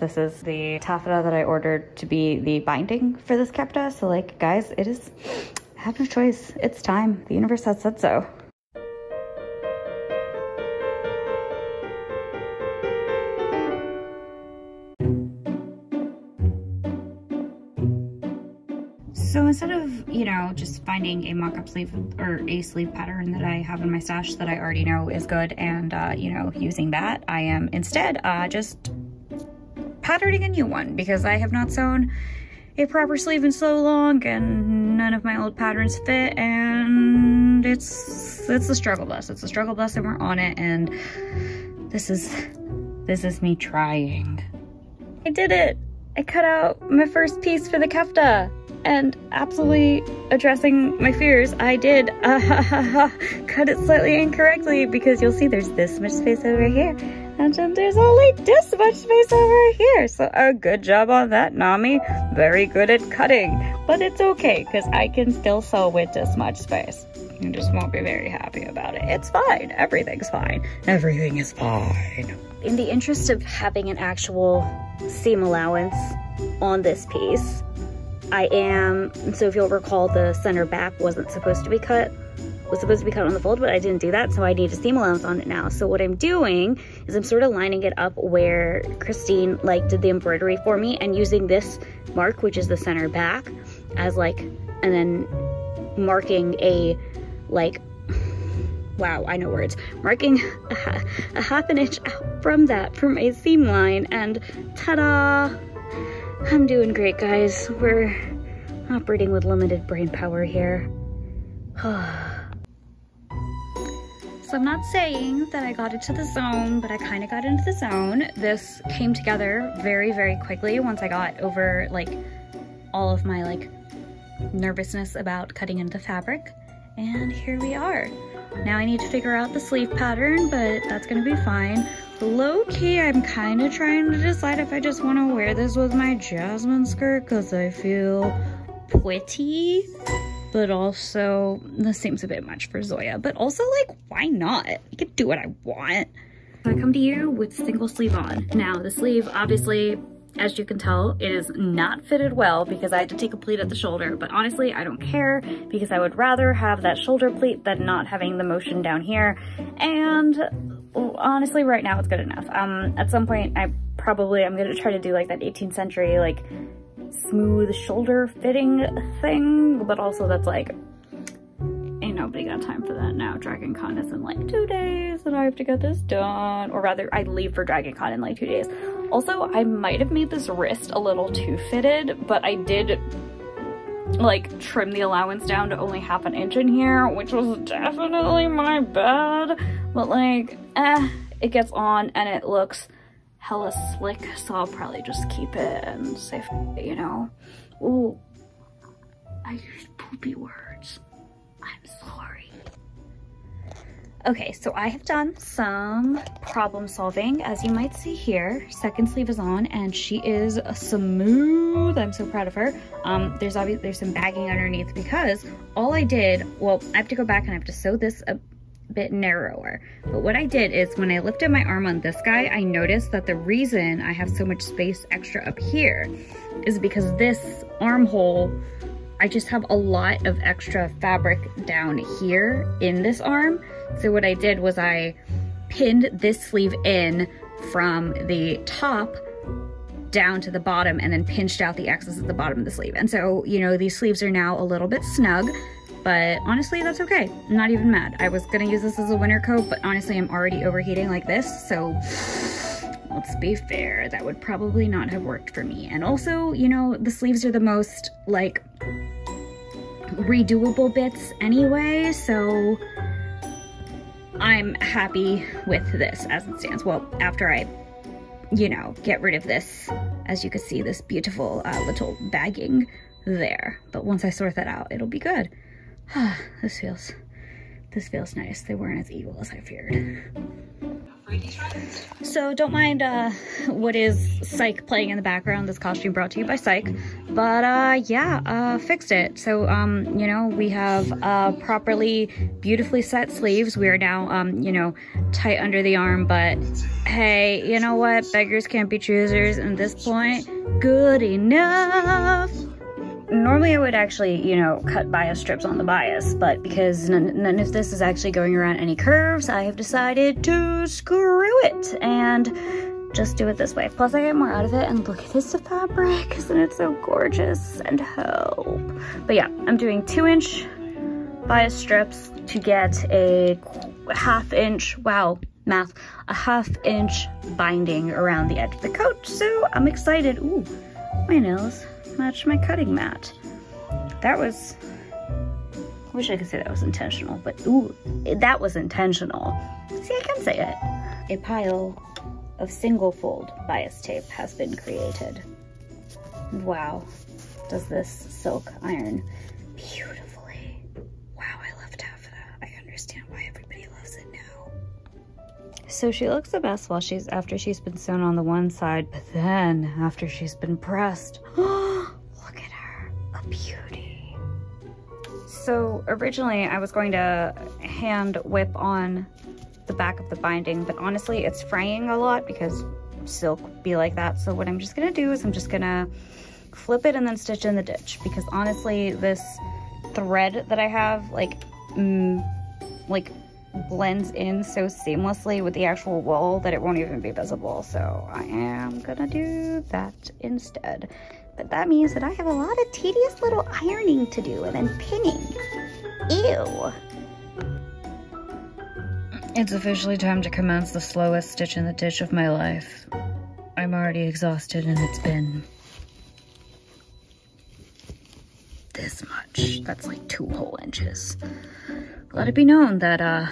This is the taffeta that I ordered to be the binding for this kefta. So like, guys, I have no choice. It's time. The universe has said so. So instead of, you know, just finding a mock-up sleeve or a sleeve pattern that I have in my stash that I already know is good and, you know, using that, I am instead just patterning a new one because I have not sewn a proper sleeve in so long and none of my old patterns fit, and it's a struggle bus. It's a struggle bus and we're on it, and this is me trying. I did it! I cut out my first piece for the kefta. And absolutely addressing my fears, I did cut it slightly incorrectly because you'll see there's this much space over here and then there's only this much space over here. So a good job on that, Nami. Very good at cutting, but it's okay because I can still sew with this much space. You just won't be very happy about it. It's fine. Everything's fine. Everything is fine. In the interest of having an actual seam allowance on this piece, so if you'll recall, the center back wasn't supposed to be cut. Was supposed to be cut on the fold, but I didn't do that, so I need a seam allowance on it now. So what I'm doing is I'm sort of lining it up where Christine like did the embroidery for me and using this mark, which is the center back, as like, and then marking a, like, wow, I know words, marking a half an inch out from that, from a seam line, and ta-da! I'm doing great, guys. We're operating with limited brain power here. So I'm not saying that I got into the zone, but I kind of got into the zone. This came together very, very quickly once I got over like all of my like nervousness about cutting into fabric. And here we are. Now I need to figure out the sleeve pattern, but that's gonna be fine. Low-key, I'm kind of trying to decide if I just want to wear this with my jasmine skirt because I feel pretty, but also this seems a bit much for Zoya. But also, like, why not? I can do what I want. So I come to you with single sleeve on. Now, the sleeve, obviously, as you can tell, it is not fitted well because I had to take a pleat at the shoulder, but honestly, I don't care because I would rather have that shoulder pleat than not having the motion down here. And honestly, right now it's good enough. At some point, I'm gonna try to do like that 18th century, like smooth shoulder fitting thing, but also that's like, ain't nobody got time for that now. Dragon Con is in like 2 days and I have to get this done, or rather I leave for Dragon Con in like 2 days. Also, I might have made this wrist a little too fitted, but I did like trim the allowance down to only half an inch in here, which was definitely my bad, but like, it gets on and it looks hella slick, so I'll probably just keep it and say, you know. Ooh, I used poopy words. I'm sorry. Okay, so I have done some problem solving, as you might see here. Second sleeve is on and she is smooth. I'm so proud of her. There's some bagging underneath because all I did, well, I have to go back and I have to sew this a bit narrower. But what I did is when I lifted my arm on this guy, I noticed that the reason I have so much space extra up here is because this armhole, I just have a lot of extra fabric down here in this arm. So what I did was I pinned this sleeve in from the top down to the bottom and then pinched out the excess at the bottom of the sleeve. And so, you know, these sleeves are now a little bit snug, but honestly, that's okay. I'm not even mad. I was gonna use this as a winter coat, but honestly, I'm already overheating like this, so let's be fair, that would probably not have worked for me. And also, you know, the sleeves are the most, like, redoable bits anyway, so I'm happy with this as it stands. Well, after I, you know, get rid of this, as you can see, this beautiful little bagging there. But once I sort that out, it'll be good. This feels nice. They weren't as evil as I feared. So don't mind what is Psych playing in the background. This costume brought to you by Psych. But yeah, fixed it. So you know, we have properly, beautifully set sleeves. We are now you know, tight under the arm, but hey, you know what? Beggars can't be choosers, and at this point, good enough. Normally I would actually, you know, cut bias strips on the bias, but because none of this is actually going around any curves, I have decided to screw it and just do it this way. Plus I get more out of it, and look at this fabric, isn't it so gorgeous? And help. But yeah, I'm doing 2-inch bias strips to get a 1/2 inch, wow, math, a 1/2 inch binding around the edge of the coat. So I'm excited. Ooh, my nails match my cutting mat. That was, I wish I could say that was intentional, but ooh, that was intentional. See, I can say it. A pile of single fold bias tape has been created. Wow, does this silk iron beautifully. Wow, I love taffeta. I understand why everybody loves it now. So she looks the best while after she's been sewn on the one side, but then after she's been pressed, look at her, a beauty. So originally I was going to hand whip on the back of the binding, but honestly it's fraying a lot because silk be like that. So what I'm just gonna do is I'm just gonna flip it and then stitch in the ditch, because honestly this thread that I have like blends in so seamlessly with the actual wool that it won't even be visible. So I am gonna do that instead. But that means that I have a lot of tedious little ironing to do and then pinning. Ew. It's officially time to commence the slowest stitch in the ditch of my life. I'm already exhausted, and it's been this much. That's like 2 whole inches. Let it be known that I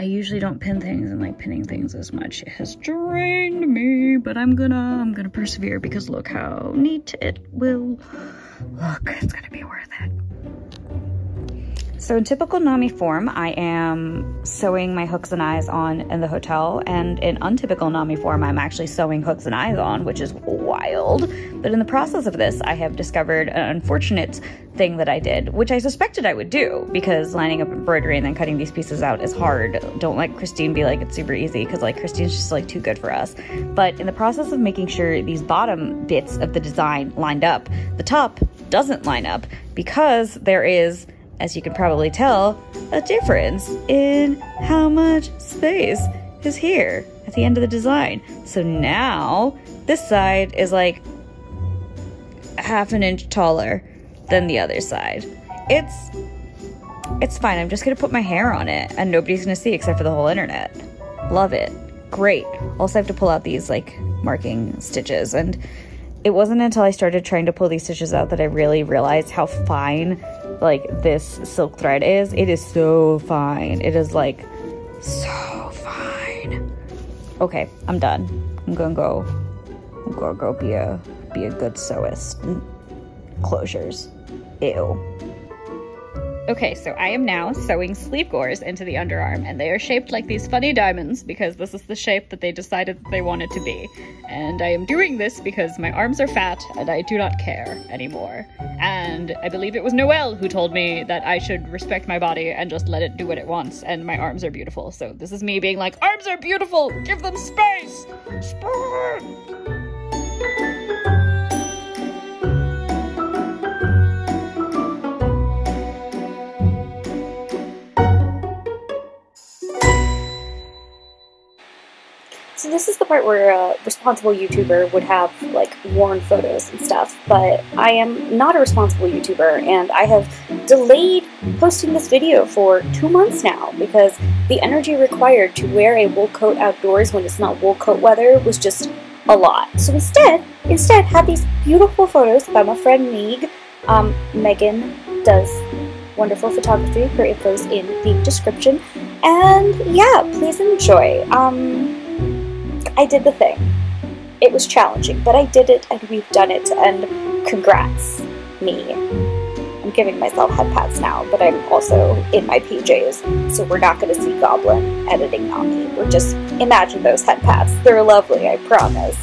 usually don't pin things and like pinning things as much. It has drained me, but I'm gonna persevere, because look how neat it will look. It's gonna be worth it. So in typical Nami form, I am sewing my hooks and eyes on in the hotel, and in untypical Nami form, I'm actually sewing hooks and eyes on, which is wild. But in the process of this, I have discovered an unfortunate thing that I did, which I suspected I would do, because lining up embroidery and then cutting these pieces out is hard. Don't let Christine be like it's super easy, because like Christine's just like too good for us. But in the process of making sure these bottom bits of the design lined up, the top doesn't line up, because there is, as you can probably tell, a difference in how much space is here at the end of the design. So now this side is like 1/2 inch taller than the other side. It's fine. I'm just gonna put my hair on it and nobody's gonna see except for the whole internet. Love it. Great. Also I have to pull out these like marking stitches, and it wasn't until I started trying to pull these stitches out that I really realized how fine like this silk thread is. It is so fine. It is like so fine. Okay, I'm done. I'm gonna go be a good sewist. Closures. Ew. Okay, so I am now sewing sleeve gores into the underarm, and they are shaped like these funny diamonds because this is the shape that they decided that they wanted to be. And I am doing this because my arms are fat and I do not care anymore. And I believe it was Noelle who told me that I should respect my body and just let it do what it wants, and my arms are beautiful. So this is me being like, arms are beautiful! Give them space! Space! So this is the part where a responsible YouTuber would have, like, worn photos and stuff, but I am not a responsible YouTuber, and I have delayed posting this video for 2 months now, because the energy required to wear a wool coat outdoors when it's not wool coat weather was just a lot. So instead had these beautiful photos by my friend Meeg. Megan does wonderful photography. Her info's in the description. And yeah, please enjoy. I did the thing. It was challenging, but I did it, and we've done it, and congrats, me. I'm I'm giving myself head pats now, but I'm also in my PJs, so we're not going to see Goblin editing on me. We're just, imagine those head pats. They're lovely, I promise.